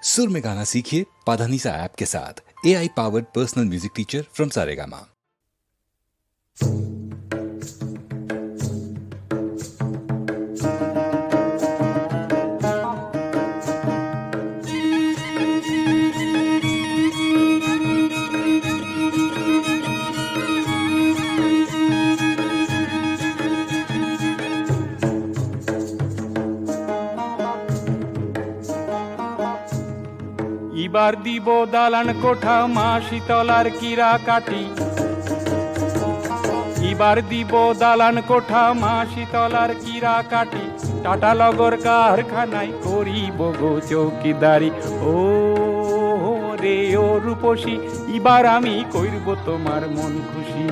सुर में गाना सीखिए पाधानीसा ऐप के साथ। AI powered personal music teacher from Saregama. এবার দিব দালান কোঠা মা শীতলার কিরা কাটি, এবার দিব দালান কোঠা মা শীতলার কিরা কাটি, টাটা লগর কারখানায় করিব গো চৌকিদারি। ও রে ও রূপসী, এবার আমি কইরব তোমার মন খুশি।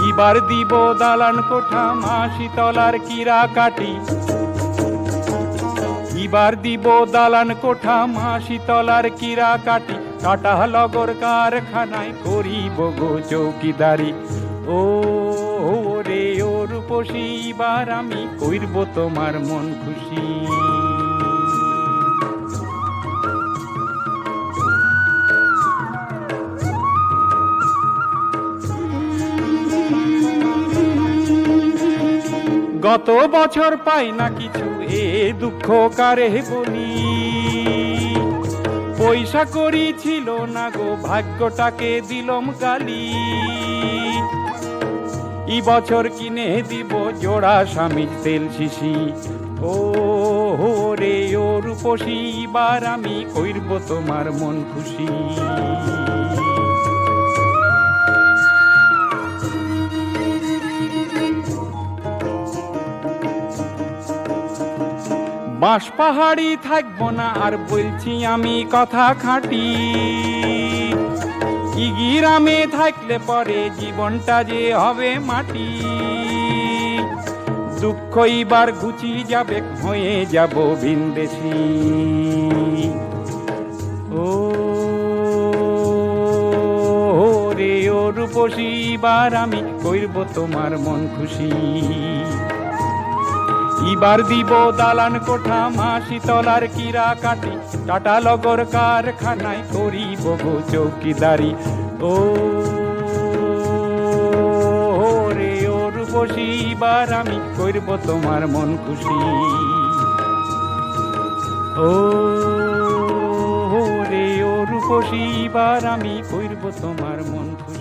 এবার দিব দালান কোঠা মা শীতলার কিরা কাটি, এবার দিব দালান কোঠা মা শীতলার কিরা কাটি, টাটা লগর কারখানায় করিব গো চৌকিদারি। ও রে ও রূপসী, এবার আমি কইরব তোমার মন খুশি। গত বছর পাই না কিছু, এ দুঃখ কারে বলি, পয়সা করি ছিল না গো, ভাগ্যটাকে দিলম গালি। এই বছর কিনে দিব জোড়া স্বামীর তেল শিশি। ও রে ও রূপসী, এবার আমি কইরব তোমার মন খুশি। বাঁশ পাহাড়ি থাকবো না আর, বলছি আমি কথা খাঁটি। কি গ্রামে থাকলে পরে জীবনটা যে হবে মাটি। দুঃখ এবার ঘুচি যাবে, হয়ে যাব ভিনদেশি। ও রে ও রূপসী, এবার আমি কইরব তোমার মন খুশি। এবার দিব দালান কোঠা মা শীতলার কিরা কাটি, টাটা লগর কারখানায় করিব গো চৌকিদারি। ও রে ও রূপসী, এবার আমি কইরব তোমার মন খুশি। ও রে ও রূপসী, এবার আমি কইরব তোমার মন খুশি।